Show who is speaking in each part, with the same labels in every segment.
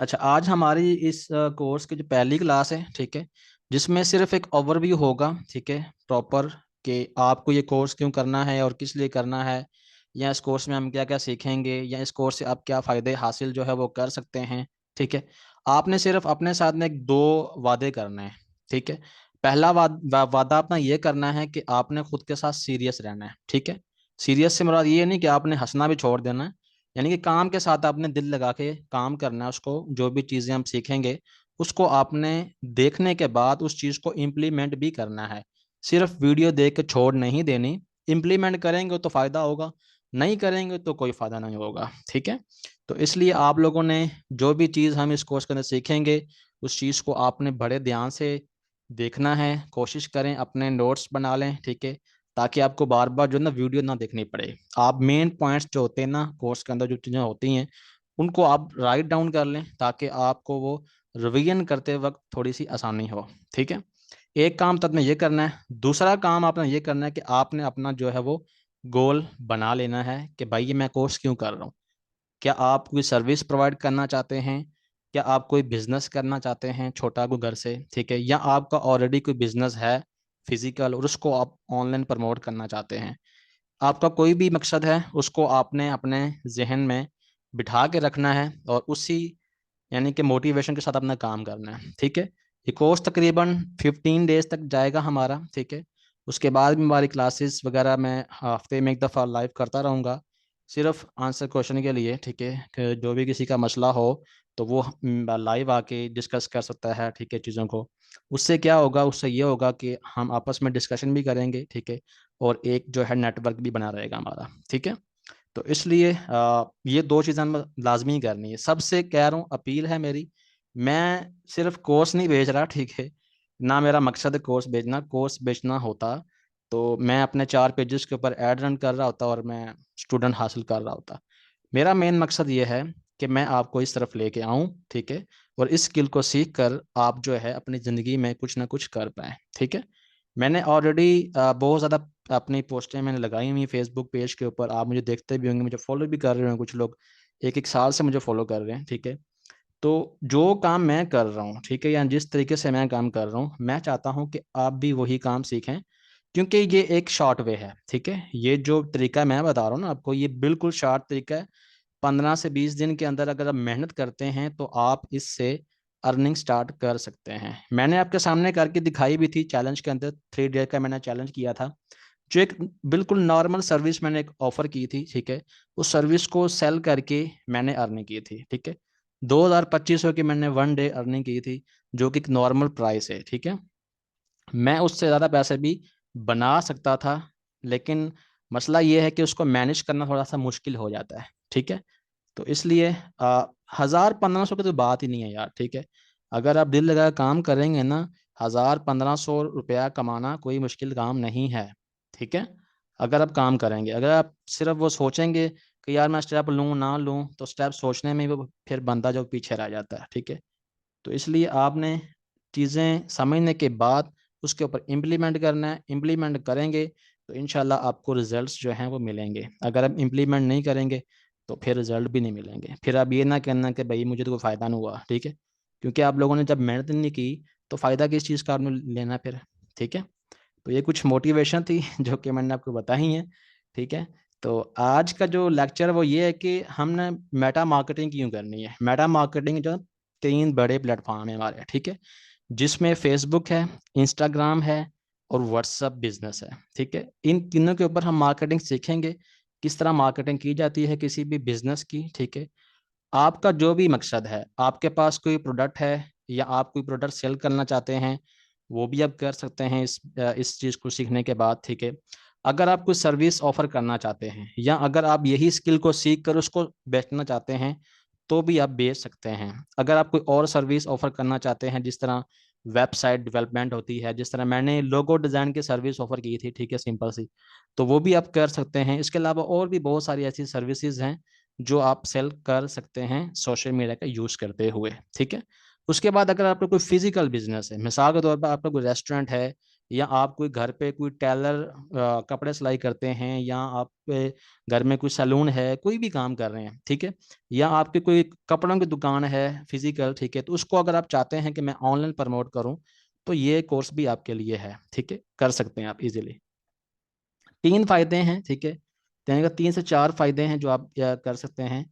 Speaker 1: अच्छा, आज हमारी इस कोर्स की जो पहली क्लास है, ठीक है, जिसमें सिर्फ एक ओवरव्यू होगा, ठीक है, प्रॉपर, कि आपको ये कोर्स क्यों करना है और किस लिए करना है, या इस कोर्स में हम क्या क्या सीखेंगे, या इस कोर्स से आप क्या फ़ायदे हासिल जो है वो कर सकते हैं। ठीक है, आपने सिर्फ अपने साथ में एक दो वादे करने हैं। ठीक है, पहला वादा अपना ये करना है कि आपने खुद के साथ सीरियस रहना है। ठीक है, सीरियस से मुराद ये नहीं कि आपने हंसना भी छोड़ देना है, यानी कि काम के साथ आपने दिल लगा के काम करना है। उसको जो भी चीज़ें हम सीखेंगे उसको आपने देखने के बाद उस चीज़ को इम्प्लीमेंट भी करना है। सिर्फ वीडियो देख के छोड़ नहीं देनी। इम्प्लीमेंट करेंगे तो फ़ायदा होगा, नहीं करेंगे तो कोई फ़ायदा नहीं होगा। ठीक है, तो इसलिए आप लोगों ने जो भी चीज़ हम इस कोर्स के अंदर सीखेंगे उस चीज़ को आपने बड़े ध्यान से देखना है। कोशिश करें अपने नोट्स बना लें, ठीक है, ताकि आपको बार बार जो है ना वीडियो ना देखनी पड़े। आप मेन पॉइंट्स जो होते हैं ना कोर्स के अंदर जो चीज़ें होती हैं उनको आप राइट डाउन कर लें, ताकि आपको वो रिवीजन करते वक्त थोड़ी सी आसानी हो। ठीक है, एक काम तो आपने ये करना है। दूसरा काम आपने ये करना है कि आपने अपना जो है वो गोल बना लेना है कि भाई ये मैं कोर्स क्यों कर रहा हूँ। क्या आप कोई सर्विस प्रोवाइड करना चाहते हैं, क्या आप कोई बिजनेस करना चाहते हैं छोटा कोई घर से, ठीक है, या आपका ऑलरेडी कोई बिजनेस है फिजिकल और उसको आप ऑनलाइन प्रमोट करना चाहते हैं। आपका कोई भी मकसद है उसको आपने अपने जहन में बिठा के रखना है और उसी यानी कि मोटिवेशन के साथ अपना काम करना है। ठीक है, ये कोर्स तकरीबन 15 डेज तक जाएगा हमारा। ठीक है, उसके बाद भी हमारी क्लासेस वगैरह मैं हफ्ते में एक दफ़ा लाइव करता रहूँगा, सिर्फ आंसर क्वेश्चन के लिए। ठीक है, कि जो भी किसी का मसला हो तो वो लाइव आके डिस्कस कर सकता है, ठीक है, चीज़ों को। उससे क्या होगा, उससे ये होगा कि हम आपस में डिस्कशन भी करेंगे, ठीक है, और एक जो है नेटवर्क भी बना रहेगा हमारा। ठीक है, तो इसलिए ये दो चीज़ें हमें लाजमी करनी है। सबसे कह रहा हूँ, अपील है मेरी। मैं सिर्फ कोर्स नहीं बेच रहा, ठीक है, ना मेरा मकसद है कोर्स बेचना। कोर्स बेचना होता तो मैं अपने 4 पेजेस के ऊपर ऐड रन कर रहा होता और मैं स्टूडेंट हासिल कर रहा होता। मेरा मेन मकसद ये है कि मैं आपको इस तरफ लेके आऊँ, ठीक है, और इस स्किल को सीख कर आप जो है अपनी ज़िंदगी में कुछ ना कुछ कर पाएँ। ठीक है, मैंने ऑलरेडी बहुत ज़्यादा अपनी पोस्टें मैंने लगाई हुई फेसबुक पेज के ऊपर। आप मुझे देखते भी होंगे, मुझे फॉलो भी कर रहे होंगे कुछ लोग, एक एक साल से मुझे फॉलो कर रहे हैं। ठीक है, तो जो काम मैं कर रहा हूँ, ठीक है, या जिस तरीके से मैं काम कर रहा हूँ, मैं चाहता हूँ कि आप भी वही काम सीखें, क्योंकि ये एक शॉर्ट वे है। ठीक है, ये जो तरीका मैं बता रहा हूँ ना आपको, ये बिल्कुल शॉर्ट तरीका है। 15 से 20 दिन के अंदर अगर आप मेहनत करते हैं तो आप इससे अर्निंग स्टार्ट कर सकते हैं। मैंने आपके सामने करके दिखाई भी थी चैलेंज के अंदर। 3 डे का मैंने चैलेंज किया था, जो एक बिल्कुल नॉर्मल सर्विस मैंने एक ऑफर की थी। ठीक है, उस सर्विस को सेल करके मैंने अर्निंग की थी। ठीक है, 2,000-2,500 की मैंने 1 डे अर्निंग की थी, जो कि एक नॉर्मल प्राइस है। ठीक है, मैं उससे ज़्यादा पैसे भी बना सकता था, लेकिन मसला ये है कि उसको मैनेज करना थोड़ा सा मुश्किल हो जाता है। ठीक है, तो इसलिए 1,000-1,500 की तो बात ही नहीं है यार। ठीक है, अगर आप दिल लगा काम करेंगे ना, 1,000-1,500 रुपया कमाना कोई मुश्किल काम नहीं है। ठीक है, अगर आप काम करेंगे, अगर आप सिर्फ वो सोचेंगे कि यार मैं स्टेप लूँ ना लूँ, तो स्टेप सोचने में वो फिर बंदा जो पीछे रह जाता है। ठीक है, तो इसलिए आपने चीज़ें समझने के बाद उसके ऊपर इम्प्लीमेंट करना है। इम्प्लीमेंट करेंगे तो इंशाल्लाह आपको रिजल्ट्स जो हैं वो मिलेंगे। अगर आप इम्प्लीमेंट नहीं करेंगे तो फिर रिजल्ट भी नहीं मिलेंगे। फिर आप ये ना कहना कि भाई मुझे तो कोई फ़ायदा नहीं हुआ। ठीक है, क्योंकि आप लोगों ने जब मेहनत नहीं की तो फ़ायदा किस चीज़ का आपने लेना फिर। ठीक है, तो ये कुछ मोटिवेशन थी जो कि मैंने आपको बताई है। ठीक है, तो आज का जो लेक्चर वो ये है कि हमने मेटा मार्केटिंग क्यों करनी है। मेटा मार्केटिंग जो 3 बड़े प्लेटफॉर्म है हमारे, ठीक है, जिसमें फेसबुक है, इंस्टाग्राम है और व्हाट्सअप बिजनेस है। ठीक है, इन तीनों के ऊपर हम मार्केटिंग सीखेंगे, किस तरह मार्केटिंग की जाती है किसी भी बिजनेस की। ठीक है, आपका जो भी मकसद है, आपके पास कोई प्रोडक्ट है या आप कोई प्रोडक्ट सेल करना चाहते हैं, वो भी आप कर सकते हैं इस चीज़ को सीखने के बाद। ठीक है, अगर आप कोई सर्विस ऑफर करना चाहते हैं या अगर आप यही स्किल को सीख कर उसको बेचना चाहते हैं तो भी आप बेच सकते हैं। अगर आप कोई और सर्विस ऑफर करना चाहते हैं, जिस तरह वेबसाइट डेवलपमेंट होती है, जिस तरह मैंने लोगो डिज़ाइन की सर्विस ऑफर की थी, ठीक है, सिंपल सी, तो वो भी आप कर सकते हैं। इसके अलावा और भी बहुत सारी ऐसी सर्विसेज हैं जो आप सेल कर सकते हैं सोशल मीडिया का यूज़ करते हुए। ठीक है, उसके बाद अगर आपका कोई फिजिकल बिजनेस है, मिसाल के तौर पर आपका कोई रेस्टोरेंट है या आप कोई घर पे कोई टेलर कपड़े सिलाई करते हैं, या आप घर में कोई सैलून है, कोई भी काम कर रहे हैं, ठीक है, या आपके कोई कपड़ों की दुकान है फिजिकल, ठीक है, तो उसको अगर आप चाहते हैं कि मैं ऑनलाइन प्रमोट करूं, तो ये कोर्स भी आपके लिए है, ठीक है, कर सकते हैं आप इजीली। 3 फायदे हैं, ठीक है, कहने का 3 से 4 फायदे हैं जो आप कर सकते हैं।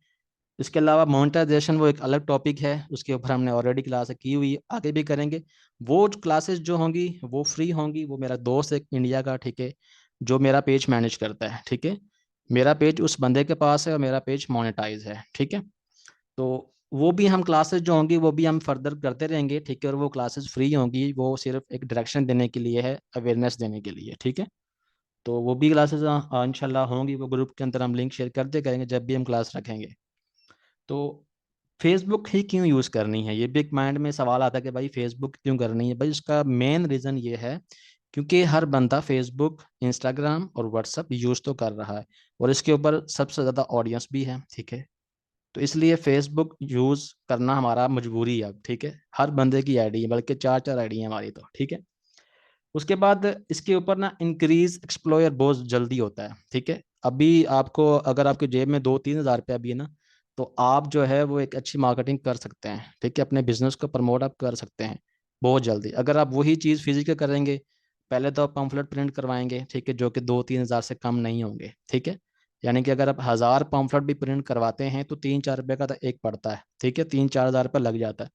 Speaker 1: इसके अलावा मोनेटाइजेशन वो एक अलग टॉपिक है, उसके ऊपर हमने ऑलरेडी क्लास की हुई, आगे भी करेंगे। वो क्लासेस जो होंगी वो फ्री होंगी। वो मेरा दोस्त है इंडिया का, ठीक है, जो मेरा पेज मैनेज करता है, ठीक है, मेरा पेज उस बंदे के पास है और मेरा पेज मोनेटाइज है, ठीक है। तो वो भी हम क्लासेस जो होंगी वो भी हम फर्दर करते रहेंगे, ठीक है, और वो क्लासेस फ्री होंगी, वो सिर्फ एक डायरेक्शन देने के लिए है, अवेयरनेस देने के लिए, ठीक है। तो वो भी क्लासेस इंशाल्लाह होंगी, वो ग्रुप के अंदर हम लिंक शेयर करते करेंगे जब भी हम क्लास रखेंगे। तो फेसबुक ही क्यों यूज़ करनी है, ये भी एक माइंड में सवाल आता है कि भाई फेसबुक क्यों करनी है। भाई इसका मेन रीज़न ये है क्योंकि हर बंदा फेसबुक, इंस्टाग्राम और व्हाट्सअप यूज़ तो कर रहा है, और इसके ऊपर सबसे ज़्यादा ऑडियंस भी है, ठीक है। तो इसलिए फेसबुक यूज़ करना हमारा मजबूरी है अब, ठीक है। हर बंदे की आईडी है, बल्कि 4 4 आईडी है हमारी, तो ठीक है। उसके बाद इसके ऊपर ना इंक्रीज एक्सप्लोयर बहुत जल्दी होता है, ठीक है। अभी आपको अगर आपके जेब में 2 3 हज़ार रुपया भी है ना, तो आप जो है वो एक अच्छी मार्केटिंग कर सकते हैं, ठीक है, अपने बिजनेस को प्रमोट आप कर सकते हैं बहुत जल्दी। अगर आप वही चीज़ फिजिकल करेंगे, पहले तो आप पम्फलेट प्रिंट करवाएंगे, ठीक है, जो कि 2 3 हज़ार से कम नहीं होंगे, ठीक है। यानी कि अगर आप 1000 पम्फलेट भी प्रिंट करवाते हैं तो 3 4 रुपये का तो एक पड़ता है, ठीक है, 3 4 हज़ार रुपये लग जाता है।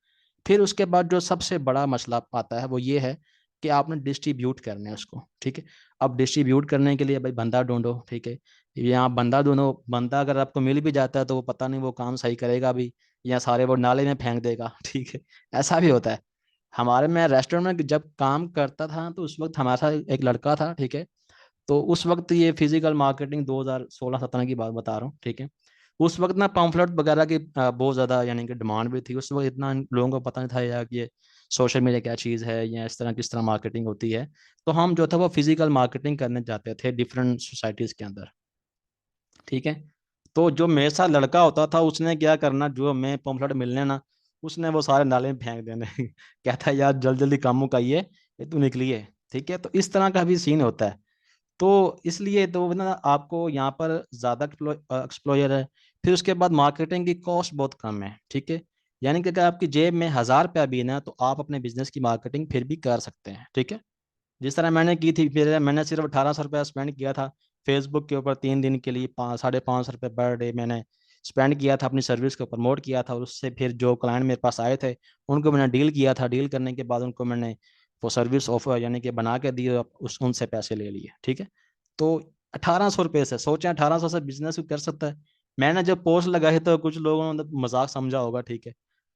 Speaker 1: फिर उसके बाद जो सबसे बड़ा मसला आता है वो ये है कि आपने डिस्ट्रीब्यूट करना है उसको, ठीक है। अब डिस्ट्रीब्यूट करने के लिए भाई बंदा ढूंढो, ठीक है। यहाँ बंदा ढूंढो, बंदा अगर आपको मिल भी जाता है तो वो पता नहीं वो काम सही करेगा भी, या सारे वो नाले में फेंक देगा, ठीक है, ऐसा भी होता है। हमारे मैं रेस्टोरेंट में जब काम करता था तो उस वक्त हमारे साथ एक लड़का था, ठीक है। तो उस वक्त ये फिजिकल मार्केटिंग 2016 17 की बात बता रहा हूँ, ठीक है। उस वक्त ना पम्फलेट वगैरह की बहुत ज़्यादा यानी कि डिमांड भी थी। उस वक्त इतना लोगों को पता नहीं था यार कि ये सोशल मीडिया क्या चीज़ है, या इस तरह किस तरह मार्केटिंग होती है। तो हम जो था वो फिजिकल मार्केटिंग करने जाते थे डिफरेंट सोसाइटीज़ के अंदर, ठीक है। तो जो मेरे साथ लड़का होता था उसने क्या करना, जो मैं पम्फलेट मिलने ना, उसने वो सारे नाले में फेंक देने कहता है यार जल्दी जल्दी काम मुकाइए, ये तू निकली है, ठीक है। तो इस तरह का भी सीन होता है। तो इसलिए तो ना आपको यहाँ पर ज़्यादा एक्सप्लोजर है। फिर उसके बाद मार्केटिंग की कॉस्ट बहुत कम है, ठीक है। यानी कि अगर आपकी जेब में 1000 रुपया भी है ना, तो आप अपने बिजनेस की मार्केटिंग फिर भी कर सकते हैं, ठीक है। जिस तरह मैंने की थी, फिर मैंने सिर्फ 1800 रुपया स्पेंड किया था फेसबुक के ऊपर 3 दिन के लिए, 5 550 रुपये पर डे मैंने स्पेंड किया था, अपनी सर्विस को प्रमोट किया था, और उससे फिर जो क्लाइंट मेरे पास आए थे उनको मैंने डील किया था। डील करने के बाद उनको मैंने वो सर्विस ऑफर यानी कि बना के दी, और उस उनसे पैसे ले लिए, ठीक है। तो 1800 रुपये से सोचें, 1800 से बिजनेस कर सकता है। मैंने जब पोस्ट लगाई तो कुछ लोगों ने मजाक समझा होगा, ठीक है।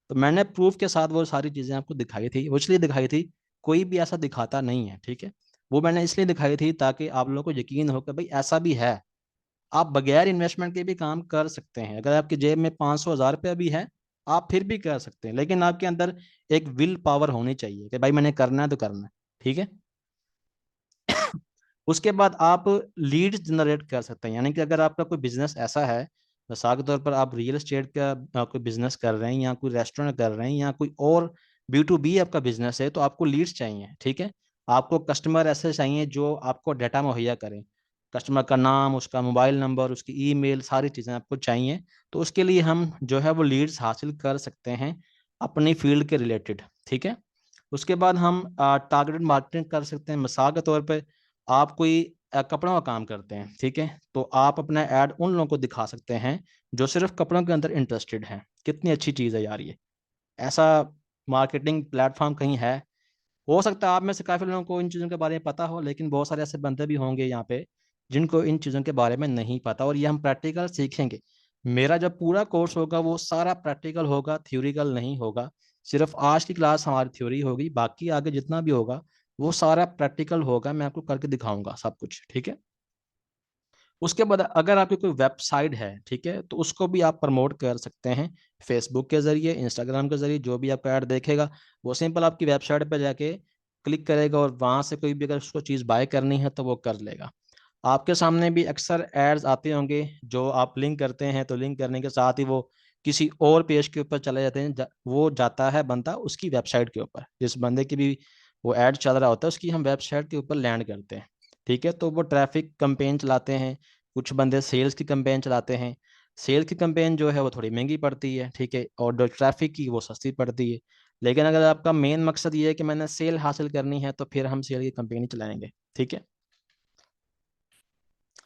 Speaker 1: तो मैंने प्रूफ के साथ वो सारी चीज़ें आपको दिखाई थी, वो इसलिए दिखाई थी, कोई भी ऐसा दिखाता नहीं है, ठीक है। वो मैंने इसलिए दिखाई थी ताकि आप लोगों को यकीन हो कि भाई ऐसा भी है, आप बगैर इन्वेस्टमेंट के भी काम कर सकते हैं। अगर आपकी जेब में 500 1000 रुपया भी है, आप फिर भी कर सकते हैं, लेकिन आपके अंदर एक विल पावर होनी चाहिए कि भाई मैंने करना है तो करना है, ठीक है। उसके बाद आप लीड्स जनरेट कर सकते हैं। यानी कि अगर आपका कोई बिजनेस ऐसा है, मिसाल के तौर पर आप रियल एस्टेट का कोई बिजनेस कर रहे हैं, या कोई रेस्टोरेंट कर रहे हैं, या कोई और B2B आपका बिजनेस है, तो आपको लीड्स चाहिए, ठीक है। आपको कस्टमर ऐसे चाहिए जो आपको डाटा मुहैया करें, कस्टमर का नाम, उसका मोबाइल नंबर, उसकी ईमेल, सारी चीज़ें आपको चाहिए। तो उसके लिए हम जो है वो लीड्स हासिल कर सकते हैं अपनी फील्ड के रिलेटेड, ठीक है। उसके बाद हम टारगेटेड मार्केटिंग कर सकते हैं। मिसाल के तौर पे आप कोई कपड़ों का काम करते हैं, ठीक है, तो आप अपना ऐड उन लोगों को दिखा सकते हैं जो सिर्फ कपड़ों के अंदर इंटरेस्टेड हैं। कितनी अच्छी चीज़ है यार ये, ऐसा मार्केटिंग प्लेटफॉर्म कहीं है? हो सकता है आप में से काफ़ी लोगों को इन चीज़ों के बारे में पता हो, लेकिन बहुत सारे ऐसे बंदे भी होंगे यहाँ पे जिनको इन चीज़ों के बारे में नहीं पता, और ये हम प्रैक्टिकल सीखेंगे। मेरा जब पूरा कोर्स होगा वो सारा प्रैक्टिकल होगा, थ्योरिकल नहीं होगा। सिर्फ आज की क्लास हमारी थ्योरी होगी, बाकी आगे जितना भी होगा वो सारा प्रैक्टिकल होगा, मैं आपको करके दिखाऊंगा सब कुछ, ठीक है। उसके बाद अगर आपकी कोई वेबसाइट है, ठीक है, तो उसको भी आप प्रमोट कर सकते हैं फेसबुक के जरिए, इंस्टाग्राम के जरिए। जो भी आपका ऐड देखेगा वो सिंपल आपकी वेबसाइट पर जाके क्लिक करेगा, और वहां से कोई भी अगर उसको चीज़ बाय करनी है तो वो कर लेगा। आपके सामने भी अक्सर एड्स आते होंगे, जो आप लिंक करते हैं तो लिंक करने के साथ ही वो किसी और पेज के ऊपर चले जाते हैं, वो जाता है बंदा उसकी वेबसाइट के ऊपर, जिस बंदे की भी वो ऐड चल रहा होता है, उसकी हम वेबसाइट के ऊपर लैंड करते हैं, ठीक है। तो वो ट्रैफिक कैंपेन चलाते हैं, कुछ बंदे सेल्स की कैंपेन चलाते हैं। सेल की कैंपेन जो है वो थोड़ी महंगी पड़ती है, ठीक है, और जो ट्रैफिक की वो सस्ती पड़ती है। लेकिन अगर आपका मेन मकसद ये है कि मैंने सेल हासिल करनी है, तो फिर हम सेल की कैंपेन ही चलाएंगे, ठीक है।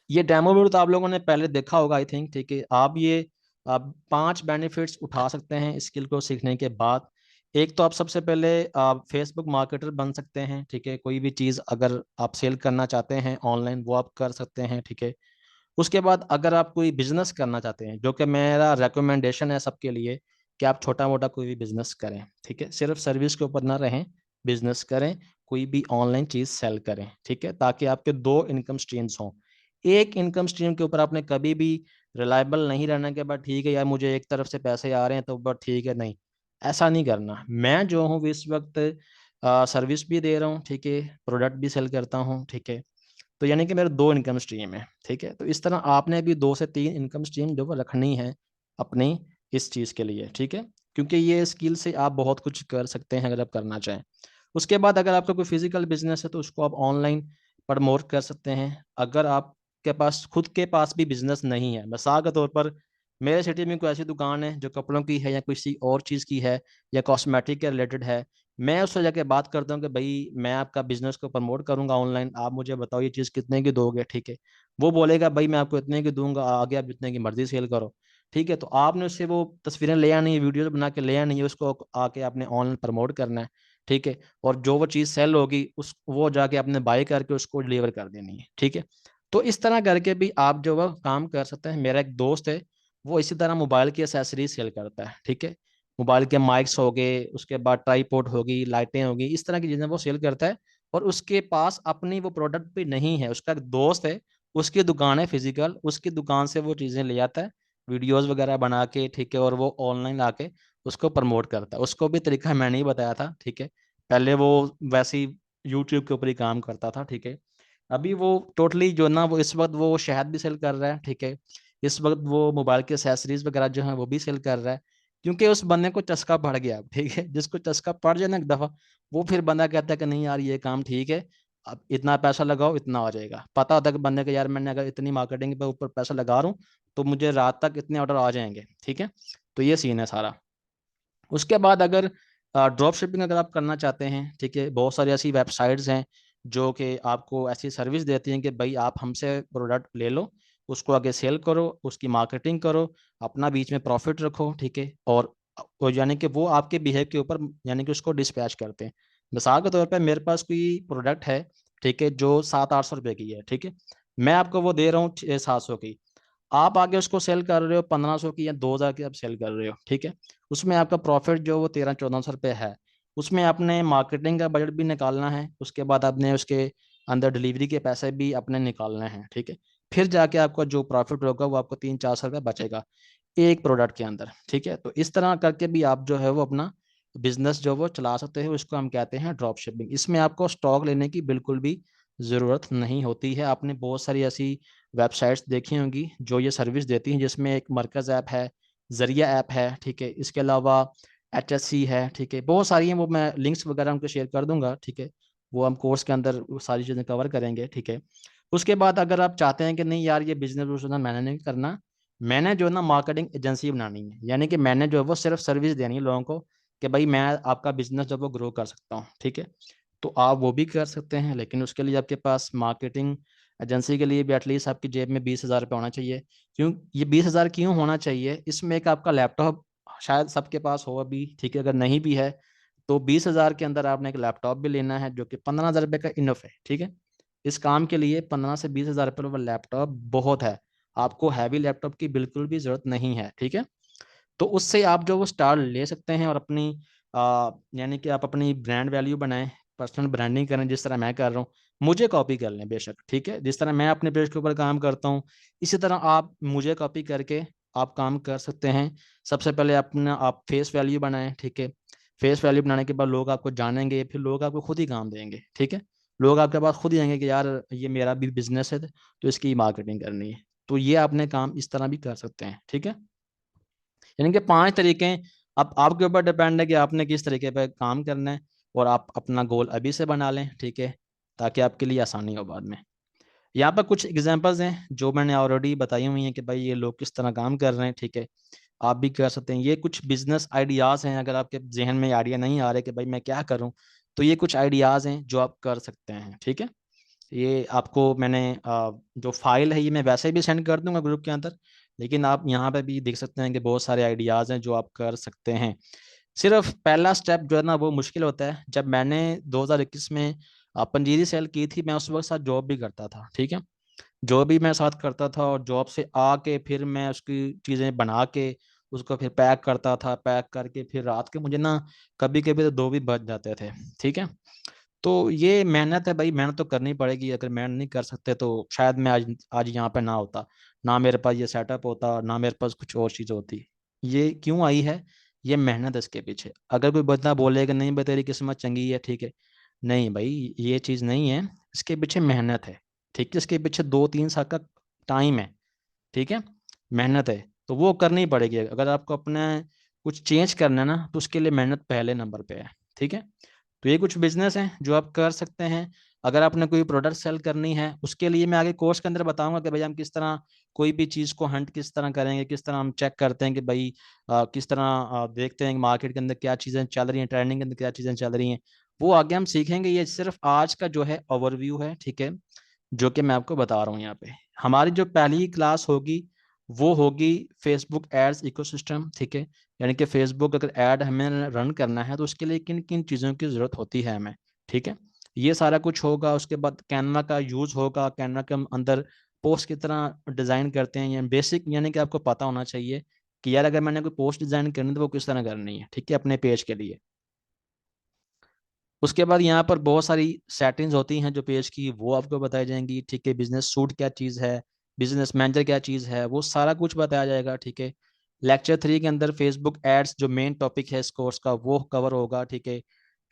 Speaker 1: ये डेमो वीडियो तो आप लोगों ने पहले देखा होगा आई थिंक, ठीक है। आप 5 बेनिफिट्स उठा सकते हैं स्किल को सीखने के बाद। एक तो आप सबसे पहले आप फेसबुक मार्केटर बन सकते हैं, ठीक है। कोई भी चीज़ अगर आप सेल करना चाहते हैं ऑनलाइन, वो आप कर सकते हैं, ठीक है। उसके बाद अगर आप कोई बिजनेस करना चाहते हैं, जो कि मेरा रेकमेंडेशन है सबके लिए, कि आप छोटा मोटा कोई भी बिजनेस करें, ठीक है। सिर्फ सर्विस के ऊपर ना रहें, बिजनेस करें, कोई भी ऑनलाइन चीज सेल करें, ठीक है, ताकि आपके 2 इनकम स्ट्रीम्स हों। एक इनकम स्ट्रीम के ऊपर आपने कभी भी रिलायबल नहीं रहना कि बस ठीक है यार मुझे एक तरफ से पैसे आ रहे हैं तो बस ठीक है, नहीं, ऐसा नहीं करना। मैं जो हूँ इस वक्त सर्विस भी दे रहा हूँ, ठीक है, प्रोडक्ट भी सेल करता हूँ, ठीक है। तो यानी कि मेरे 2 इनकम स्ट्रीम है, ठीक है। तो इस तरह आपने भी 2 से 3 इनकम स्ट्रीम जो वो रखनी है अपनी इस चीज़ के लिए, ठीक है। क्योंकि ये स्किल से आप बहुत कुछ कर सकते हैं अगर आप करना चाहें। उसके बाद अगर आपका कोई फिजिकल बिजनेस है तो उसको आप ऑनलाइन प्रमोट कर सकते हैं। अगर आपके पास खुद के पास भी बिजनेस नहीं है, मिसाल के तौर पर मेरे सिटी में कोई ऐसी दुकान है जो कपड़ों की है या किसी और चीज़ की है या कॉस्मेटिक के रिलेटेड है, मैं उससे जाके बात करता हूँ कि भाई मैं आपका बिजनेस को प्रमोट करूंगा ऑनलाइन, आप मुझे बताओ ये चीज़ कितने की दोगे, ठीक है। वो बोलेगा भाई मैं आपको इतने की दूंगा, आगे आप जितने की मर्जी सेल करो, ठीक है। तो आपने उससे वो तस्वीरें ले आनी है, वीडियो बना के ले आनी है, उसको आके आपने ऑनलाइन प्रमोट करना है, ठीक है। और जो वो चीज़ सेल होगी उस वो जाके आपने बाय करके उसको डिलीवर कर देनी है, ठीक है। तो इस तरह करके भी आप जो वह काम कर सकते हैं। मेरा एक दोस्त है, वो इसी तरह मोबाइल की एसेसरीज सेल करता है, ठीक है। मोबाइल के माइक्स हो गए, उसके बाद ट्राईपोड होगी, लाइटें होगी, इस तरह की चीजें वो सेल करता है। और उसके पास अपनी वो प्रोडक्ट भी नहीं है, उसका एक दोस्त है, उसकी दुकान है फिजिकल, उसकी दुकान से वो चीजें ले आता है, वीडियोस वगैरह बना के, ठीक है, और वो ऑनलाइन आके उसको प्रमोट करता है। उसको भी तरीका मैंने ही बताया था, ठीक है। पहले वो वैसे ही यूट्यूब के ऊपर ही काम करता था, ठीक है। अभी वो टोटली जो ना वो इस वक्त वो शहद भी सेल कर रहा है, ठीक है। इस वक्त वो मोबाइल के एसेसरीज वगैरह जो है वो भी सेल कर रहा है, क्योंकि उस बंदे को चस्का पड़ गया, ठीक है। जिसको चस्का पड़ जाए ना एक दफा, वो फिर बंदा कहता है कि नहीं यार ये काम ठीक है, अब इतना पैसा लगाओ इतना आ जाएगा। पता होता है कि बंदे को यार मैंने अगर इतनी मार्केटिंग पे ऊपर पैसा लगा रहा हूँ तो मुझे रात तक इतने ऑर्डर आ जाएंगे, ठीक है। तो ये सीन है सारा। उसके बाद अगर ड्रॉप शिपिंग अगर आप करना चाहते हैं, ठीक है, बहुत सारी ऐसी वेबसाइट्स हैं जो कि आपको ऐसी सर्विस देती हैं कि भाई आप हमसे प्रोडक्ट ले लो, उसको आगे सेल करो, उसकी मार्केटिंग करो, अपना बीच में प्रॉफिट रखो, ठीक है। और यानी कि वो आपके बिहेव के ऊपर यानी कि उसको डिस्पैच करते हैं। मिसाल के तौर पर मेरे पास कोई प्रोडक्ट है, ठीक है, जो 700-800 रुपये की है, ठीक है, मैं आपको वो दे रहा हूँ 600-700 की, आप आगे उसको सेल कर रहे हो 1500 की या 2000 की आप सेल कर रहे हो, ठीक है। उसमें आपका प्रॉफिट जो वो 1300-1400 रुपये है। उसमें आपने मार्केटिंग का बजट भी निकालना है, उसके बाद आपने उसके अंदर डिलीवरी के पैसे भी अपने निकालने हैं, ठीक है। फिर जाके आपका जो प्रॉफिट होगा वो आपको 300-400 रुपये बचेगा एक प्रोडक्ट के अंदर, ठीक है। तो इस तरह करके भी आप जो है वो अपना बिजनेस जो वो चला सकते हैं, उसको हम कहते हैं ड्रॉप शिपिंग। इसमें आपको स्टॉक लेने की बिल्कुल भी ज़रूरत नहीं होती है। आपने बहुत सारी ऐसी वेबसाइट्स देखी होंगी जो ये सर्विस देती हैं, जिसमें एक मरकज़ ऐप है, जरिया ऐप है, ठीक है, इसके अलावा HSC है, ठीक है, बहुत सारी हैं। वो मैं लिंक्स वगैरह उनको शेयर कर दूंगा, ठीक है। वो हम कोर्स के अंदर वो सारी चीज़ें कवर करेंगे, ठीक है। उसके बाद अगर आप चाहते हैं कि नहीं यार ये बिजनेस उजनेस मैंने नहीं करना, मैंने जो है ना मार्केटिंग एजेंसी बनानी है, यानी कि मैंने जो है वो सिर्फ सर्विस देनी है लोगों को कि भाई मैं आपका बिजनेस जो है वो ग्रो कर सकता हूँ, ठीक है। तो आप वो भी कर सकते हैं, लेकिन उसके लिए आपके पास मार्केटिंग एजेंसी के लिए भी एटलीस्ट आपकी जेब में 20,000 रुपये होना चाहिए। क्यों ये 20,000 क्यों होना चाहिए? इसमें एक आपका लैपटॉप शायद सबके पास हो अभी, ठीक है, अगर नहीं भी है तो 20,000 के अंदर आपने एक लैपटॉप भी लेना है जो कि 15,000 रुपये का इनफ है, ठीक है। इस काम के लिए 15 से 20,000 रुपये वाला लैपटॉप बहुत है, आपको हैवी लैपटॉप की बिल्कुल भी जरूरत नहीं है, ठीक है। तो उससे आप जो वो स्टार ले सकते हैं और अपनी यानी कि आप अपनी ब्रांड वैल्यू बनाएं, पर्सनल ब्रांडिंग करें, जिस तरह मैं कर रहा हूँ। मुझे कॉपी कर लें बेशक, ठीक है, जिस तरह मैं अपने पेज के ऊपर काम करता हूँ इसी तरह आप मुझे कॉपी करके आप काम कर सकते हैं। सबसे पहले अपना आप फेस वैल्यू बनाएं, ठीक है। फेस वैल्यू बनाने के बाद लोग आपको जानेंगे, फिर लोग आपको खुद ही काम देंगे, ठीक है। लोग आपके पास खुद ही आएंगे कि यार ये मेरा भी बिजनेस है तो इसकी मार्केटिंग करनी है। तो ये आपने काम इस तरह भी कर सकते हैं, ठीक है। यानी कि 5 तरीके। अब आपके ऊपर डिपेंड है कि आपने किस तरीके पर काम करना है। और आप अपना गोल अभी से बना लें, ठीक है, ताकि आपके लिए आसानी हो बाद में। यहाँ पर कुछ एग्जांपल्स हैं जो मैंने ऑलरेडी बताई हुई हैं कि भाई ये लोग किस तरह काम कर रहे हैं, ठीक है, आप भी कर सकते हैं। ये कुछ बिजनेस आइडियाज़ हैं, अगर आपके जहन में आइडिया नहीं आ रहे कि भाई मैं क्या करूं, तो ये कुछ आइडियाज़ हैं जो आप कर सकते हैं, ठीक है। ये आपको मैंने जो फाइल है ये मैं वैसे भी सेंड कर दूंगा ग्रुप के अंदर, लेकिन आप यहाँ पे भी देख सकते हैं कि बहुत सारे आइडियाज़ हैं जो आप कर सकते हैं। सिर्फ पहला स्टेप जो है ना वो मुश्किल होता है। जब मैंने 2021 में पंजीरी सेल की थी, मैं उस वक्त साथ जॉब भी करता था, ठीक है, जॉब भी मैं साथ करता था, और जॉब से आके फिर मैं उसकी चीज़ें बना के उसको फिर पैक करता था, पैक करके फिर रात के मुझे ना कभी कभी तो 2 भी बज जाते थे, ठीक है। तो ये मेहनत है भाई, मेहनत तो करनी पड़ेगी। अगर मेहनत नहीं कर सकते तो शायद मैं आज आज यहाँ पे ना होता, ना मेरे पास ये सेटअप होता, ना मेरे पास कुछ और चीज़ होती। ये क्यों आई है? ये मेहनत है इसके पीछे। अगर कोई बंदा बोलेगा नहीं भाई तेरी किस्मत चंगी है, ठीक है, नहीं भाई ये चीज़ नहीं है, इसके पीछे मेहनत है, ठीक है, इसके पीछे 2-3 साल का टाइम है, ठीक है, मेहनत है, तो वो करनी पड़ेगी। अगर आपको अपना कुछ चेंज करना है ना, तो उसके लिए मेहनत पहले नंबर पे है, ठीक है। तो ये कुछ बिजनेस हैं जो आप कर सकते हैं। अगर आपने कोई प्रोडक्ट सेल करनी है, उसके लिए मैं आगे कोर्स के अंदर बताऊंगा कि भाई हम किस तरह कोई भी चीज़ को हंट किस तरह करेंगे, किस तरह हम चेक करते हैं कि भाई किस तरह देखते हैं मार्केट के अंदर क्या चीज़ें चल रही हैं, ट्रेंडिंग के अंदर क्या चीज़ें चल रही हैं, वो आगे हम सीखेंगे। ये सिर्फ आज का जो है ओवरव्यू है, ठीक है, जो कि मैं आपको बता रहा हूँ यहाँ पे। हमारी जो पहली क्लास होगी वो होगी फेसबुक एड्स इकोसिस्टम, ठीक है, यानी कि फेसबुक अगर ऐड हमें रन करना है तो उसके लिए किन किन चीज़ों की ज़रूरत होती है हमें, ठीक है, ये सारा कुछ होगा। उसके बाद कैनवा का यूज़ होगा, कैनवा के अंदर पोस्ट की तरह डिज़ाइन करते हैं, या बेसिक यानी कि आपको पता होना चाहिए कि यार अगर मैंने कोई पोस्ट डिज़ाइन करनी है तो वो किस तरह करनी है, ठीक है, अपने पेज के लिए। उसके बाद यहाँ पर बहुत सारी सेटिंग्स होती हैं जो पेज की, वो आपको बताई जाएंगी, ठीक है, बिजनेस सूट क्या चीज़ है, बिजनेस मैनेजर क्या चीज़ है, वो सारा कुछ बताया जाएगा, ठीक है। लेक्चर 3 के अंदर फेसबुक एड्स जो मेन टॉपिक है इस कोर्स का वो कवर होगा, ठीक है।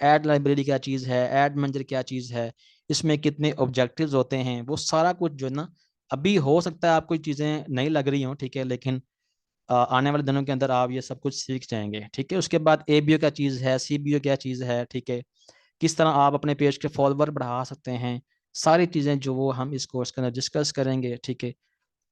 Speaker 1: एड लाइब्रेरी क्या चीज़ है, एड मैनेजर क्या चीज़ है, इसमें कितने ऑब्जेक्टिव्स होते हैं, वो सारा कुछ जो है ना, अभी हो सकता है आपको चीज़ें नहीं लग रही हों, ठीक है, लेकिन आने वाले दिनों के अंदर आप ये सब कुछ सीख जाएंगे, ठीक है। उसके बाद एबीओ क्या चीज़ है, सीबीओ क्या चीज़ है, ठीक है, किस तरह आप अपने पेज के फॉलोवर बढ़ा सकते हैं, सारी चीज़ें जो वो हम इस कोर्स के अंदर डिस्कस करेंगे, ठीक है।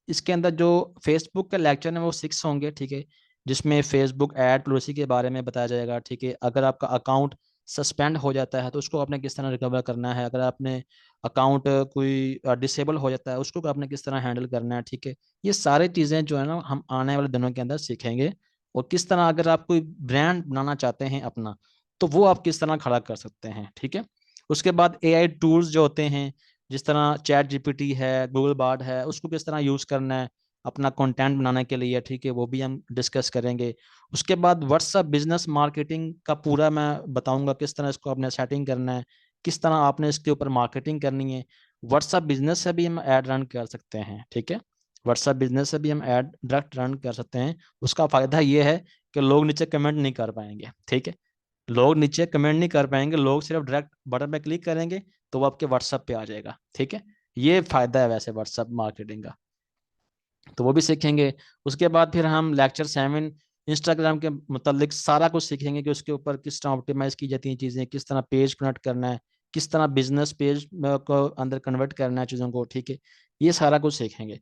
Speaker 1: इसके अंदर जो फेसबुक का लेक्चर है वो 6 होंगे, ठीक है, जिसमें फेसबुक ऐड पॉलिसी के बारे में बताया जाएगा, ठीक है। अगर आपका अकाउंट सस्पेंड हो जाता है तो उसको आपने किस तरह रिकवर करना है, अगर आपने अकाउंट कोई डिसेबल हो जाता है उसको आपने किस तरह हैंडल करना है, ठीक है। ये सारी चीज़ें जो है ना हम आने वाले दिनों के अंदर सीखेंगे। और किस तरह अगर आप कोई ब्रांड बनाना चाहते हैं अपना, तो वो आप किस तरह खड़ा कर सकते हैं, ठीक है। उसके बाद एआई टूल्स जो होते हैं, जिस तरह चैट जीपीटी है, गूगल बार्ड है, उसको किस तरह यूज़ करना है अपना कंटेंट बनाने के लिए, ठीक है, वो भी हम डिस्कस करेंगे। उसके बाद व्हाट्सएप बिजनेस मार्केटिंग का पूरा मैं बताऊंगा किस तरह इसको आपने सेटिंग करना है, किस तरह आपने इसके ऊपर मार्केटिंग करनी है। व्हाट्सएप बिजनेस से भी हम ऐड रन कर सकते हैं, ठीक है, व्हाट्सएप बिजनेस से भी हम ऐड डायरेक्ट रन कर सकते हैं। उसका फ़ायदा ये है कि लोग नीचे कमेंट नहीं कर पाएंगे, ठीक है, लोग नीचे कमेंट नहीं कर पाएंगे, लोग सिर्फ डायरेक्ट बटन पे क्लिक करेंगे तो वो आपके व्हाट्सएप पे आ जाएगा, ठीक है। ये फायदा है वैसे व्हाट्सएप मार्केटिंग का, तो वो भी सीखेंगे। उसके बाद फिर हम लेक्चर 7 इंस्टाग्राम के मुतालिक सारा कुछ सीखेंगे कि उसके ऊपर किस तरह ऑप्टिमाइज की जाती हैं चीज़ें, किस तरह पेज कनेक्ट करना है, किस तरह बिजनेस पेज को अंदर कन्वर्ट करना है चीज़ों को, ठीक है, ये सारा कुछ सीखेंगे।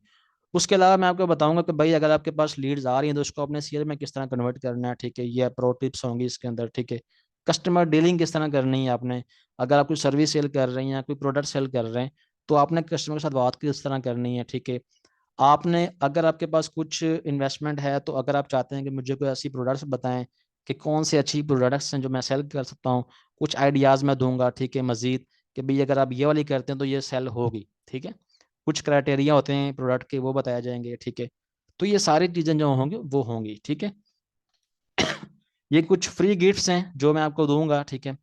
Speaker 1: उसके अलावा मैं आपको बताऊंगा कि भाई अगर आपके पास लीड्स आ रही हैं तो उसको अपने सीएल में किस तरह कन्वर्ट करना है, ठीक है, ये प्रो टिप्स होंगी इसके अंदर, ठीक है। कस्टमर डीलिंग किस तरह करनी है आपने, अगर आप कोई सर्विस सेल कर रहे हैं या कोई प्रोडक्ट सेल कर रहे हैं तो आपने कस्टमर के साथ बात किस तरह करनी है, ठीक है। आपने अगर आपके पास कुछ इन्वेस्टमेंट है तो अगर आप चाहते हैं कि मुझे कोई ऐसी प्रोडक्ट्स बताएं कि कौन सी अच्छी प्रोडक्ट्स हैं जो मैं सेल कर सकता हूँ, कुछ आइडियाज़ मैं दूंगा, ठीक है, मजीद कि भाई अगर आप ये वाली करते हैं तो ये सेल होगी, ठीक है। कुछ क्राइटेरिया होते हैं प्रोडक्ट के वो बताए जाएंगे, ठीक है। तो ये सारी चीज़ें जो होंगी वो होंगी, ठीक है। ये कुछ फ्री गिफ्ट्स हैं जो मैं आपको दूंगा, ठीक है।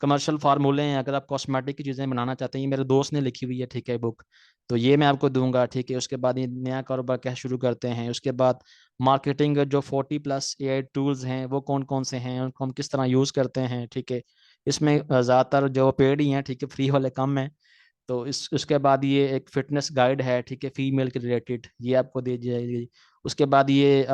Speaker 1: कमर्शियल फार्मूले हैं, अगर आप कॉस्मेटिक की चीज़ें बनाना चाहते हैं, ये मेरे दोस्त ने लिखी हुई है, ठीक है, बुक, तो ये मैं आपको दूंगा, ठीक है। उसके बाद ये नया कारोबार कैसे शुरू करते हैं, उसके बाद मार्केटिंग जो 40+ एआई टूल्स हैं वो कौन कौन से हैं, उनको हम किस तरह यूज़ करते हैं, ठीक है। इसमें ज़्यादातर जो पेड ही हैं, ठीक है, फ्री वाले कम हैं। तो इसके बाद ये एक फिटनेस गाइड है, ठीक है, फीमेल के रिलेटेड, ये आपको दे दी जाएगी। उसके बाद ये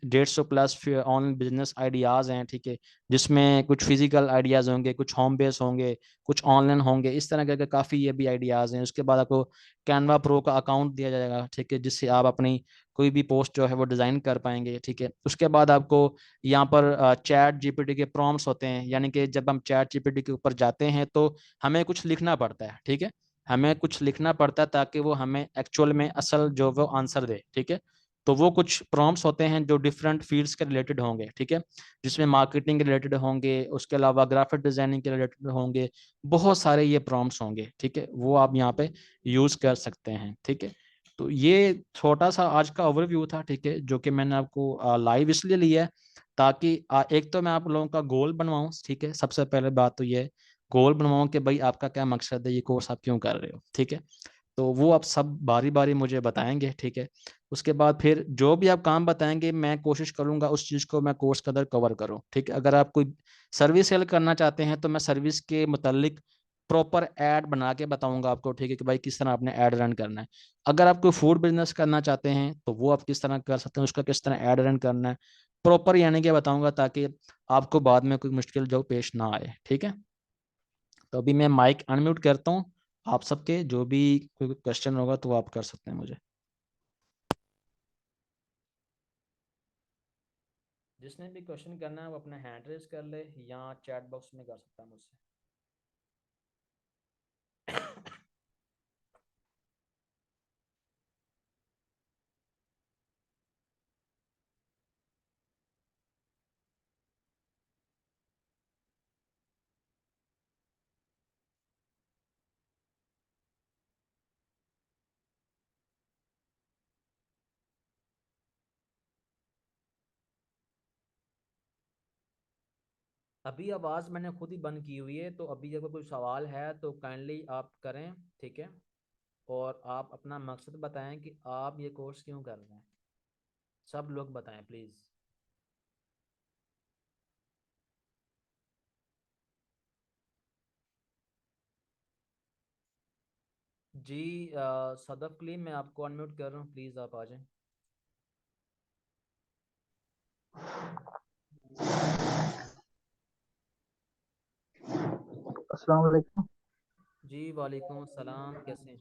Speaker 1: 150+ ऑनलाइन बिजनेस आइडियाज़ हैं, ठीक है, जिसमें कुछ फिजिकल आइडियाज़ होंगे, कुछ होम बेस होंगे, कुछ ऑनलाइन होंगे, इस तरह के काफ़ी ये भी आइडियाज़ हैं। उसके बाद आपको कैनवा प्रो का अकाउंट दिया जाएगा, ठीक है, जिससे आप अपनी कोई भी पोस्ट जो है वो डिज़ाइन कर पाएंगे, ठीक है। उसके बाद आपको यहाँ पर चैट जीपीटी के प्रॉम्प्ट्स होते हैं, यानी कि जब हम चैट जीपीटी के ऊपर जाते हैं तो हमें कुछ लिखना पड़ता है, ठीक है, हमें कुछ लिखना पड़ता है ताकि वो हमें एक्चुअल में असल जो वो आंसर दे, ठीक है। तो वो कुछ प्रॉम्प्ट्स होते हैं जो डिफरेंट फील्ड्स के रिलेटेड होंगे, ठीक है, जिसमें मार्केटिंग के रिलेटेड होंगे, उसके अलावा ग्राफिक डिजाइनिंग के रिलेटेड होंगे, बहुत सारे ये प्रॉम्प्ट्स होंगे, ठीक है, वो आप यहाँ पे यूज कर सकते हैं, ठीक है। तो ये छोटा सा आज का ओवरव्यू था, ठीक है, जो कि मैंने आपको लाइव इसलिए लिया है ताकि एक तो मैं आप लोगों का गोल बनवाऊं, ठीक है, सबसे पहले बात तो ये है, गोल बनवाऊं कि भाई आपका क्या मकसद है, ये कोर्स आप क्यों कर रहे हो, ठीक है। तो वो आप सब बारी बारी मुझे बताएंगे, ठीक है। उसके बाद फिर जो भी आप काम बताएंगे मैं कोशिश करूंगा उस चीज़ को मैं कोर्स के अंदर कवर करूं, ठीक है। अगर आप कोई सर्विस सेल करना चाहते हैं तो मैं सर्विस के मुतालिक प्रॉपर ऐड बना के बताऊंगा आपको, ठीक है, कि भाई किस तरह आपने ऐड रन करना है। अगर आप कोई फूड बिजनेस करना चाहते हैं तो वो आप किस तरह कर सकते हैं, उसका किस तरह ऐड रन करना है प्रॉपर, यानी कि बताऊंगा ताकि आपको बाद में कोई मुश्किल जो पेश ना आए, ठीक है। तो अभी मैं माइक अनम्यूट करता हूँ, आप सबके जो भी कोई क्वेश्चन होगा तो वो आप कर सकते हैं मुझे। जिसने भी क्वेश्चन करना है वो अपना हैंड रेज कर ले या चैट बॉक्स में कर सकता है मुझसे। अभी आवाज़ मैंने खुद ही बंद की हुई है, तो अभी अगर कोई सवाल है तो काइंडली आप करें, ठीक है। और आप अपना मकसद बताएं कि आप ये कोर्स क्यों कर रहे हैं, सब लोग बताएं प्लीज़। जी सदफ कलीम मैं आपको अनम्यूट कर रहा हूँ, प्लीज़ आप आ जाएं।
Speaker 2: अस्सलाम वालेकुम।
Speaker 1: जी वालेकुम सलाम, कैसे हैं?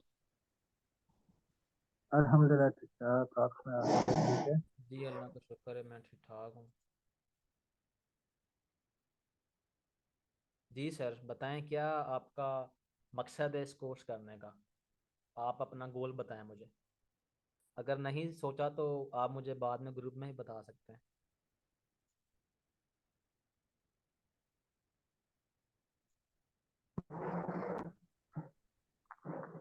Speaker 2: अल्हम्दुलिल्लाह ठीक ठाक, आप ठीक है?
Speaker 1: जी अल्लाह का शुक्र है, मैं ठीक ठाक हूँ। जी सर बताएं क्या आपका मकसद है इस कोर्स करने का, आप अपना गोल बताएं मुझे। अगर नहीं सोचा तो आप मुझे बाद में ग्रुप में ही बता सकते हैं।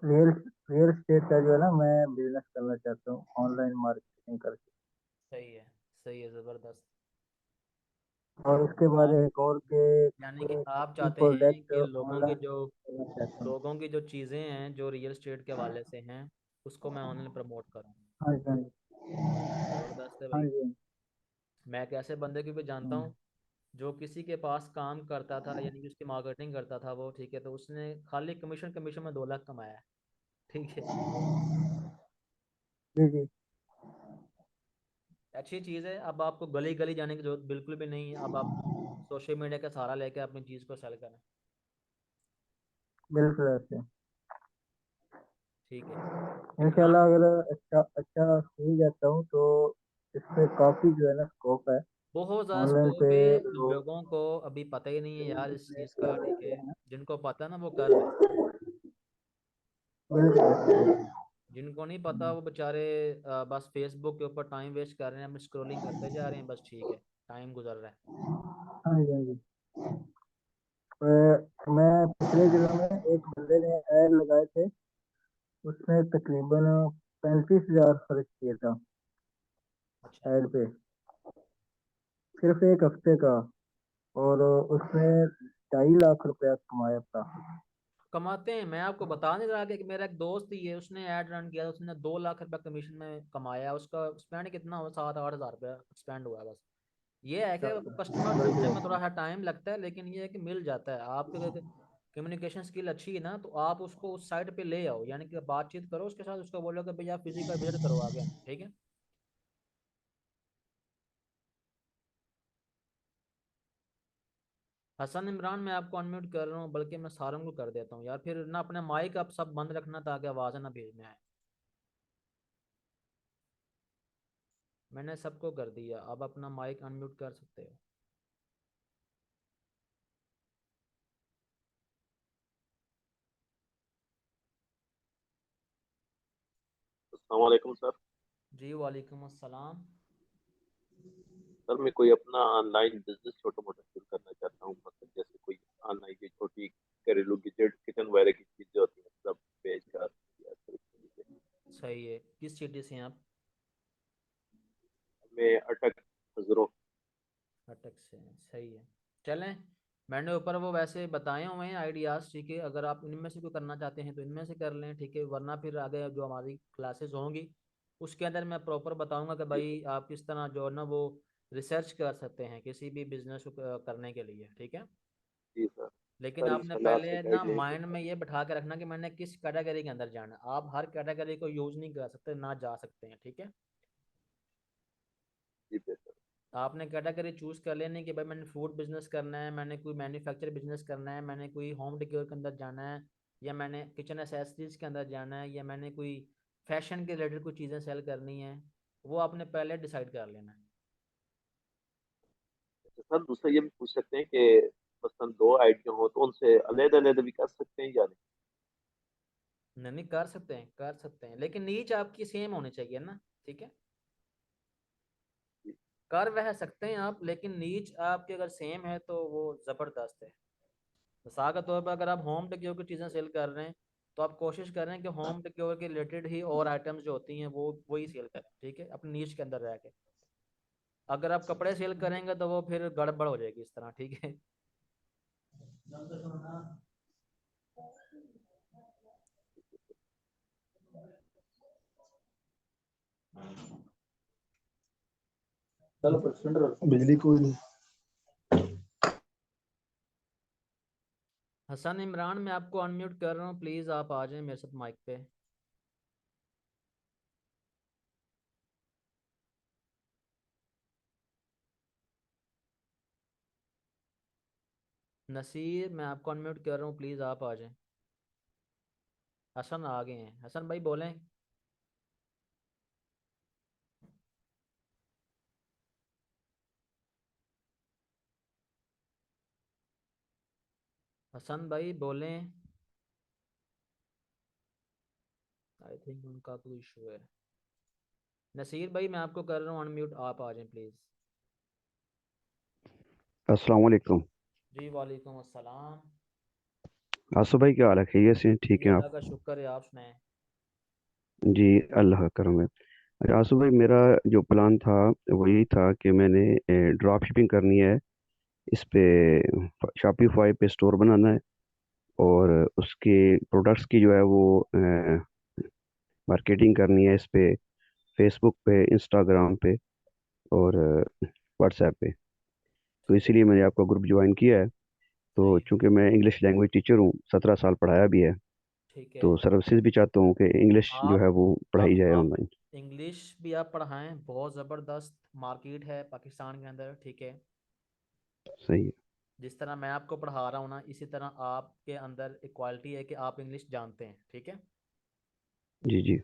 Speaker 2: रियल रियल स्टेट का जो है ना, मैं बिजनेस करना चाहता हूँ ऑनलाइन मार्केटिंग करके।
Speaker 1: सही है, सही है, ज़बरदस्त।
Speaker 2: और उसके बाद
Speaker 1: आप
Speaker 2: एक और के
Speaker 1: यानी कि
Speaker 2: कोई
Speaker 1: आप
Speaker 2: कोई
Speaker 1: चाहते हैं
Speaker 2: प्रोडक्ट
Speaker 1: कि लोगों की
Speaker 2: ऑनलाइन
Speaker 1: जो
Speaker 2: करना चाहता हूँ।
Speaker 1: चीज़ें हैं जो रियल एस्टेट के हवाले से हैं उसको मैं ऑनलाइन प्रमोट करूँ।
Speaker 2: हाँ जी, हाँ जी।
Speaker 1: ज़बरदस्त है
Speaker 2: हाँ
Speaker 1: भाई।
Speaker 2: जी।
Speaker 1: मैं एक ऐसे बंदे को भी जानता
Speaker 2: हम्म,
Speaker 1: हूँ जो किसी के पास काम करता था, यानी कि उसकी मार्केटिंग करता था वो, ठीक है, तो उसने खाली कमीशन कमीशन में 2 लाख कमाया है, ठीक है।
Speaker 2: जी जी।
Speaker 1: अच्छी चीज़ है। अब आपको गली गली जाने की जरूरत बिल्कुल भी नहीं है, अब आप सोशल मीडिया का सहारा लेकर अपनी चीज़ को सेल करें।
Speaker 2: बिल्कुल ऐसे।
Speaker 1: ठीक है। इमरान,
Speaker 2: इंशाल्लाह अगर अच्छा अच्छा हो जाता हूँ तो इसमें काफी जो है ना स्कोप है।
Speaker 1: बहुत ज़्यादा
Speaker 2: ऑनलाइन
Speaker 1: स्कोप
Speaker 2: पे
Speaker 1: है।
Speaker 2: लोग
Speaker 1: लोगों को अभी पता ही नहीं है यार इस चीज़ का, ठीक है,
Speaker 2: बिल्कुल
Speaker 1: जिनको पता है ना वो कर रहे हैं,
Speaker 2: ऐसे।
Speaker 1: जिनको नहीं पता वो बेचारे बस फेसबुक के ऊपर टाइम वेस्ट कर रहे हैं, अपनी स्क्रॉलिंग करते जा रहे हैं, बस ठीक है, टाइम गुजर रहा है।
Speaker 2: हाँ जी, हाँ जी। मैं पिछले दिनों में एक बंदे ने ऐड लगाए थे, उसने तकरीबन 35,000 खर्च किया था
Speaker 1: अच्छा।
Speaker 2: ऐड पे, सिर्फ एक हफ्ते का। और उसने 2.5 लाख रुपया कमाया था।
Speaker 1: कमाते हैं, मैं आपको बता नहीं रहा कि मेरा एक दोस्त ही है, उसने ऐड रन किया, उसने 2 लाख रुपया कमीशन में कमाया, उसका स्पेंड कितना हुआ, 7-8 हज़ार रुपया स्पेंड हुआ है बस। ये है कि कस्टमर ढूंढने में
Speaker 2: बिल्कुल।
Speaker 1: थोड़ा सा टाइम लगता है, लेकिन ये है कि मिल जाता है। आपके अगर कम्युनिकेशन स्किल अच्छी है ना तो आप उसको उस साइट पे ले आओ, यानी कि बातचीत करो उसके साथ, उसको बोलो कि भैया फिजिकल विजिट करो आगे, ठीक है। हसन इमरान मैं आपको अनम्यूट कर रहा हूँ, बल्कि मैं सारों को कर देता हूँ यार, फिर ना अपने माइक आप सब बंद रखना ताकि आवाज़ ना भेजने आए। मैंने सबको कर दिया, अब अपना माइक अनम्यूट कर सकते हो।
Speaker 3: अस्सलाम वालेकुम सर।
Speaker 1: जी वालेकुम अस्सलाम।
Speaker 3: सर मैं कोई अपना ऑनलाइन बिजनेस छोटा मोटा शुरू करना चाहता हूँ, मतलब जैसे कोई ऑनलाइन की छोटी घरेलू किचन किचन वगैरह की चीजें होती हैं सब बेच कर या फिर इस तरीके से।
Speaker 1: सही है, किस सिटी से हैं आप?
Speaker 3: मैं अटक हजरों।
Speaker 1: अटक से हैं, सही है। चलें, मैंने ऊपर वो वैसे बताए हुए हैं आइडियाज़, ठीक है, अगर आप इनमें से कोई करना चाहते हैं तो इनमें से कर लें, ठीक है, वरना फिर आगे जो हमारी क्लासेस होंगी उसके अंदर मैं प्रॉपर बताऊंगा कि
Speaker 3: जी
Speaker 1: भाई आप किस तरह जो है ना वो रिसर्च कर सकते हैं किसी भी बिजनेस को करने के लिए, ठीक है।
Speaker 3: जी सर।
Speaker 1: लेकिन
Speaker 3: सर
Speaker 1: आपने
Speaker 3: इंशाल्लाह आपसे
Speaker 1: पहले ना
Speaker 3: गाइड लेंगे
Speaker 1: माइंड में
Speaker 3: इंशाल्लाह।
Speaker 1: ये बैठा के रखना कि मैंने किस कैटेगरी के अंदर जाना है, आप हर कैटेगरी को यूज नहीं कर सकते, ना जा सकते हैं, ठीक है।
Speaker 3: जी बेहतर।
Speaker 1: आपने कैटेगरी चूज कर लेनी कि भाई मैंने फूड बिजनेस करना है, मैंने कोई मैन्युफैक्चर बिजनेस करना है, मैंने कोई होम डेकोर के अंदर जाना है, या मैंने किचन एसेसरीज के अंदर जाना है, या मैंने कोई फैशन के रिलेटेड कुछ चीज़ें सेल करनी है, वो आपने पहले डिसाइड कर लेना है।
Speaker 3: अच्छा सर, दूसरा ये भी पूछ सकते हैं कि मसलन दो आइडिया हो तो उनसे अलग अलग भी कर सकते हैं या नहीं?
Speaker 1: नहीं नहीं, कर सकते हैं, कर सकते हैं, लेकिन नीच आपकी सेम होनी चाहिए ना, ठीक है।
Speaker 3: जी
Speaker 1: कर वह सकते हैं आप, लेकिन नीच आपकी अगर सेम है तो वो ज़बरदस्त है। मिसाल के तौर पर अगर आप होम डेकोर की चीज़ें सेल कर रहे हैं तो आप कोशिश करें कि होम डेकोर के रिलेटेड ही और आइटम्स जो होती हैं वो वही सेल करें, ठीक है, अपनी नीश के अंदर रह के। अगर आप कपड़े सेल करेंगे तो वो फिर गड़बड़ हो जाएगी इस तरह, ठीक है।
Speaker 2: बिजली कोई नहीं।
Speaker 1: हसन इमरान मैं आपको अनम्यूट कर रहा हूँ, प्लीज़ आप आ जाएं मेरे साथ माइक पे। नसीर मैं आपको अनम्यूट कर रहा हूँ, प्लीज़ आप आ जाएं। हसन आ गए हैं, हसन भाई बोलें। हसन भाई बोलें। आई थिंक उनका कोई इशू है। नसीर भाई मैं आपको कर रहा हूँ अनम्यूट, आप आ जाएं प्लीज़।
Speaker 4: अस्सलाम वालेकुम।
Speaker 1: जी वालेकुम अस्सलाम।
Speaker 4: आसफ भाई क्या हाल है, खैरियत से हैं? ठीक
Speaker 1: जी
Speaker 4: है आप?
Speaker 1: अल्लाह का शुक्र है, आप सुनाएं।
Speaker 4: जी, अल्लाह का करम है। अच्छा आसफ भाई, मेरा जो प्लान था वो यही था कि मैंने ड्रॉप शिपिंग करनी है। इस पे शॉपिफाई पे स्टोर बनाना है और उसके प्रोडक्ट्स की जो है वो मार्केटिंग करनी है इस पे, फेसबुक पे, इंस्टाग्राम पे और व्हाट्सएप पे। तो इसीलिए मैंने आपका ग्रुप ज्वाइन किया है। तो
Speaker 1: सही है।
Speaker 4: चूंकि मैं इंग्लिश लैंग्वेज टीचर हूँ, 17 साल पढ़ाया भी है,
Speaker 1: ठीक है।
Speaker 4: तो सर्विसेज भी चाहता हूँ कि इंग्लिश जो है
Speaker 1: आप
Speaker 4: वो पढ़ाई जाए
Speaker 1: आप
Speaker 4: ऑनलाइन।
Speaker 1: इंग्लिश भी आप पढ़ाएं, बहुत ज़बरदस्त मार्केट है पाकिस्तान के अंदर, ठीक है।
Speaker 4: सही है।
Speaker 1: जिस तरह मैं आपको पढ़ा रहा हूँ ना, इसी तरह आपके अंदर एक क्वालिटी है कि आप इंग्लिश जानते हैं, ठीक है।
Speaker 4: जी जी।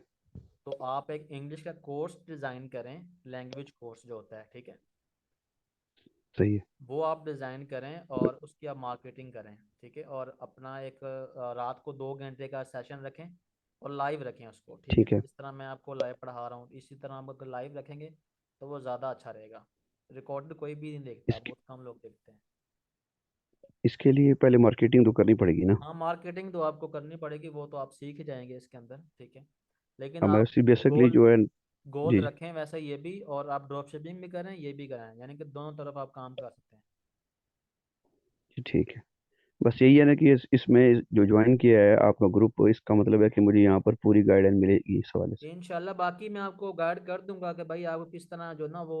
Speaker 1: तो आप एक इंग्लिश का कोर्स डिज़ाइन करें, लैंग्वेज कोर्स जो होता है, ठीक है,
Speaker 4: सही है।
Speaker 1: वो आप डिज़ाइन करें और उसकी आप मार्केटिंग करें, ठीक है, और अपना एक रात को 2 घंटे का सेशन रखें और लाइव रखें उसको, ठीक है।
Speaker 4: ठीक है।
Speaker 1: जिस तरह मैं आपको लाइव पढ़ा रहा हूँ इसी तरह आप अगर लाइव रखेंगे तो वो ज़्यादा अच्छा रहेगा। रिकॉर्ड कोई भी नहीं देखता,
Speaker 4: इसके
Speaker 1: बहुत कम लोग देखते हैं।
Speaker 4: इसके लिए पहले मार्केटिंग तो करनी पड़ेगी ना?
Speaker 1: हाँ मार्केटिंग तो आपको करनी पड़ेगी, वो तो आप सीख ही जाएंगे इसके अंदर, ठीक है। लेकिन
Speaker 4: हमें
Speaker 1: आप
Speaker 4: उसी बेसिकली
Speaker 1: गोल
Speaker 4: जो है।
Speaker 1: गोल
Speaker 4: जी
Speaker 1: रखें वैसे, ये भी, और आप ड्रॉप शिपिंग भी करें ये भी करें, यानी कि दोनों तरफ आप काम कर सकते हैं।
Speaker 4: जी ठीक है। बस यही है ना कि इसमें जो ज्वाइन किया है आपका ग्रुप, इसका मतलब है कि मुझे यहाँ पर पूरी गाइडेंस मिलेगी इस हवाले से।
Speaker 1: इंशाल्लाह बाकी मैं आपको गाइड कर दूंगा कि भाई आपको किस तरह जो ना वो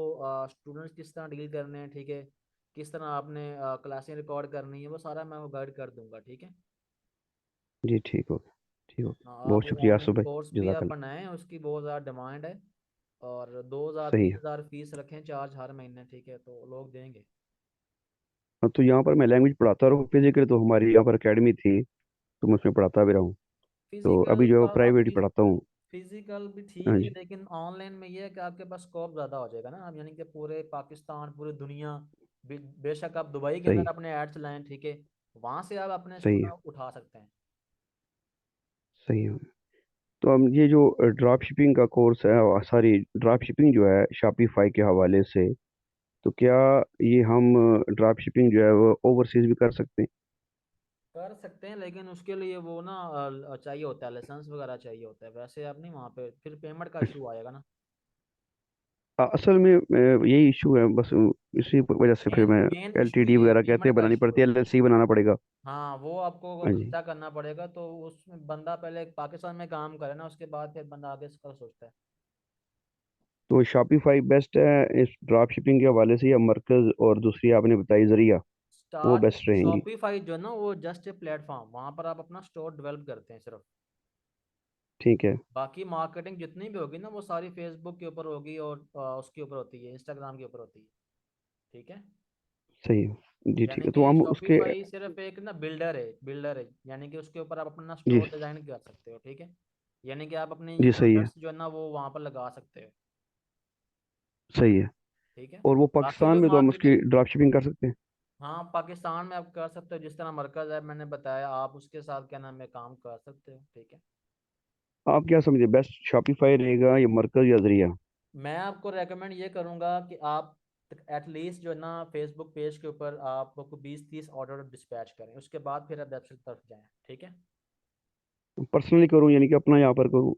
Speaker 1: स्टूडेंट्स किस तरह डील करने हैं, ठीक है, किस तरह आपने क्लासें रिकॉर्ड करनी है, वो सारा मैं वो गाइड कर दूंगा, ठीक है।
Speaker 4: जी ठीक हो गया। ठीक हो
Speaker 1: हाँ,
Speaker 4: गया,
Speaker 1: आप
Speaker 4: बहुत
Speaker 1: वो
Speaker 4: शुक्रिया
Speaker 1: ऑनलाइन
Speaker 4: आसफ भाई।
Speaker 1: कोर्स भी आप
Speaker 4: जज़ाकल्लाह।
Speaker 1: बनाएं, उसकी बहुत ज़्यादा डिमांड है। और 2,000
Speaker 4: सही
Speaker 1: तीन
Speaker 4: है।
Speaker 1: हज़ार फीस रखें चार्ज हर महीने, ठीक है, तो लोग देंगे।
Speaker 4: तो यहाँ पर मैं लैंग्वेज पढ़ाता रहूँ फिजिकली, तो हमारी यहाँ पर एकेडमी थी, तो मैं उसमें पढ़ाता भी रहूँ। तो
Speaker 1: फिजिकल
Speaker 4: अभी जो
Speaker 1: का
Speaker 4: प्राइवेट ही पढ़ाता हूँ।
Speaker 1: फिजिकल भी
Speaker 4: हाँ
Speaker 1: ठीक है,
Speaker 4: जी।
Speaker 1: लेकिन ऑनलाइन में ये है कि आपके पास स्कोप ज़्यादा हो जाएगा ना। अब यानी कि पूरे पाकिस्तान, पूरी दुनिया, बेशक आप दुबई के
Speaker 4: सही।
Speaker 1: अंदर अपने ऐड चलाएं, ठीक है, वहां से आप अपने
Speaker 4: सही है।
Speaker 1: स्टूडेंट उठा सकते हैं।
Speaker 4: सही है। तो हम ये जो ड्रॉप शिपिंग का कोर्स है, और सारी ड्रॉप शिपिंग जो है शॉपिफाई के हवाले से, तो क्या ये हम ड्रॉप शिपिंग जो है वो ओवरसीज भी कर सकते हैं?
Speaker 1: कर सकते हैं, लेकिन उसके लिए वो ना चाहिए होता है, लाइसेंस वगैरह चाहिए होता है। वैसे आप नहीं, वहाँ पे फिर पेमेंट का इशू आएगा ना।
Speaker 4: असल में यही इशू है बस, इसी वजह से फिर
Speaker 1: मेन
Speaker 4: मैं
Speaker 1: मेन इशू
Speaker 4: एलटीडी
Speaker 1: ये
Speaker 4: वगैरह कहते
Speaker 1: पेमेंट
Speaker 4: हैं
Speaker 1: का
Speaker 4: बनानी
Speaker 1: इशू
Speaker 4: पड़ती
Speaker 1: है।
Speaker 4: है, एलएलसी बनाना पड़ेगा।
Speaker 1: हाँ, वो आपको
Speaker 4: हाँ जी।
Speaker 1: खर्चा करना पड़ेगा, तो उसमें बंदा पहले पाकिस्तान में काम करे ना, उसके बाद फिर बंदा आगे का सोचता है।
Speaker 4: तो शॉपिफाई बेस्ट है इस ड्रॉप शिपिंग के हवाले से, या मरकज और दूसरी आपने बताई जरिया, वो
Speaker 1: स्टार्ट
Speaker 4: बेस्ट रहेंगी?
Speaker 1: शॉपिफाई जो है ना, वो जस्ट ए प्लेटफॉर्म, वहां पर आप अपना स्टोर डेवलप करते हैं सिर्फ।
Speaker 4: ठीक है।
Speaker 1: बाकी मार्केटिंग जितनी भी होगी ना, वो सारी फेसबुक के ऊपर होगी, और उसके ऊपर होती है, इंस्टाग्राम के ऊपर होती है। ठीक है।
Speaker 4: सही है जी, ठीक
Speaker 1: यानी
Speaker 4: है,
Speaker 1: कि
Speaker 4: तो हम उसके।
Speaker 1: शॉपिफाई सिर्फ एक ना बिल्डर है, यानी कि उसके ऊपर आप अपना
Speaker 4: जी।
Speaker 1: स्टोर डिजाइन कर सकते हो। ठीक है। यानी कि आप अपनी
Speaker 4: जी सही है।
Speaker 1: प्रोडक्ट्स जो है ना, वो वहां पर लगा सकते हो।
Speaker 4: सही है।
Speaker 1: ठीक है।
Speaker 4: और वो
Speaker 1: बाकी
Speaker 4: पाकिस्तान
Speaker 1: जो
Speaker 4: में तो हम उसकी
Speaker 1: मार्केटिंग,
Speaker 4: ड्रॉप शिपिंग कर सकते हैं?
Speaker 1: हाँ, पाकिस्तान में आप कर सकते हो, जिस तरह मरकज है मैंने बताया, आप उसके साथ क्या नाम है काम कर सकते हो। ठीक है।
Speaker 4: आप क्या समझे, बेस्ट शॉपिफाई रहेगा या मरकज या जरिया?
Speaker 1: मैं आपको रेकमेंड ये करूंगा कि आप एटलीस्ट जो है ना, फेसबुक पेज के ऊपर आप 20-30 ऑर्डर डिस्पैच करें, उसके बाद फिर आप वेबसाइट तरफ जाएं। ठीक है।
Speaker 4: पर्सनली करूँ यानी कि अपना यहाँ पर करूँ?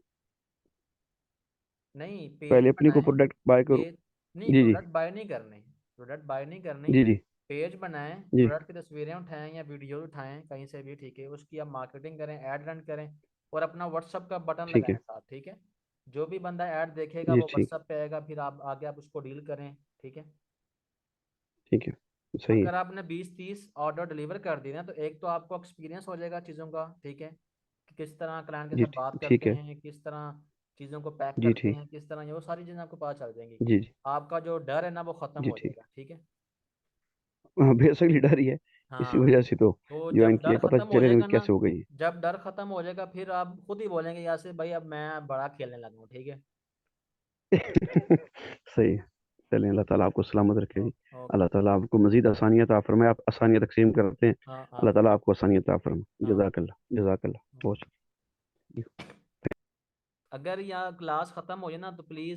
Speaker 1: नहीं, पेज
Speaker 4: पहले अपनी को
Speaker 1: बनाएं।
Speaker 4: प्रोडक्ट बाय करूँ?
Speaker 1: पेज नहीं,
Speaker 4: जी जी।
Speaker 1: प्रोडक्ट बाय नहीं करने, प्रोडक्ट बाय नहीं करनी।
Speaker 4: जी जी।
Speaker 1: पेज बनाएं,
Speaker 4: जी।
Speaker 1: प्रोडक्ट की तस्वीरें उठाएं या वीडियो उठाएं कहीं से भी, ठीक है, उसकी आप मार्केटिंग करें, ऐड रन करें, और अपना व्हाट्सअप का बटन
Speaker 4: ठीक
Speaker 1: लगाएं
Speaker 4: है।
Speaker 1: साथ। ठीक है। जो भी बंदा ऐड देखेगा
Speaker 4: जी
Speaker 1: वो
Speaker 4: ठीक।
Speaker 1: व्हाट्सअप पे आएगा, फिर आप आगे आप उसको डील करें। ठीक है।
Speaker 4: ठीक है। सही है।
Speaker 1: अगर आपने 20-30 ऑर्डर डिलीवर कर दिए ना, तो एक तो आपको एक्सपीरियंस हो जाएगा चीज़ों का। ठीक है। कि किस तरह क्लाइंट के
Speaker 4: जी
Speaker 1: साथ बात
Speaker 4: ठीक
Speaker 1: करते
Speaker 4: है।
Speaker 1: हैं, किस तरह चीज़ों को पैक
Speaker 4: जी
Speaker 1: करते
Speaker 4: ठीक।
Speaker 1: हैं, किस तरह, ये वो सारी चीज़ें आपको पता चल जाएंगी।
Speaker 4: जी जी।
Speaker 1: आपका जो डर है ना, वो ख़त्म
Speaker 4: जी
Speaker 1: हो
Speaker 4: ठीक।
Speaker 1: जाएगा। ठीक है।
Speaker 4: हाँ बेसिकली डर ही है, इसी
Speaker 1: हाँ,
Speaker 4: वजह से तो
Speaker 1: तो
Speaker 4: ज्वाइन
Speaker 1: जब
Speaker 4: किया,
Speaker 1: डर
Speaker 4: पता
Speaker 1: ख़त्म हो
Speaker 4: चलेगा कि
Speaker 1: जाएगा ना,
Speaker 4: कैसे हो गई।
Speaker 1: जब डर ख़त्म हो जाएगा, फिर आप खुद ही बोलेंगे यहाँ से, भाई अब मैं बड़ा खेलने लगा हूँ। ठीक है।
Speaker 4: सही है। चलें, अल्लाह ताला आपको सलामत रखे जी।
Speaker 1: ओके।
Speaker 4: अल्लाह ताला आपको मजीद आसानियत अता फरमाए, आप आसानियाँ तकसीम करते हैं।
Speaker 1: हाँ,
Speaker 4: अल्लाह
Speaker 1: आमीन।
Speaker 4: ताला आपको आसानियत अता फरमाए।
Speaker 1: हाँ।
Speaker 4: जज़ाकल्लाह जज़ाकल्लाह बहुत शुक्रिया।
Speaker 1: अगर यहाँ क्लास ख़त्म हो जाए ना, तो प्लीज़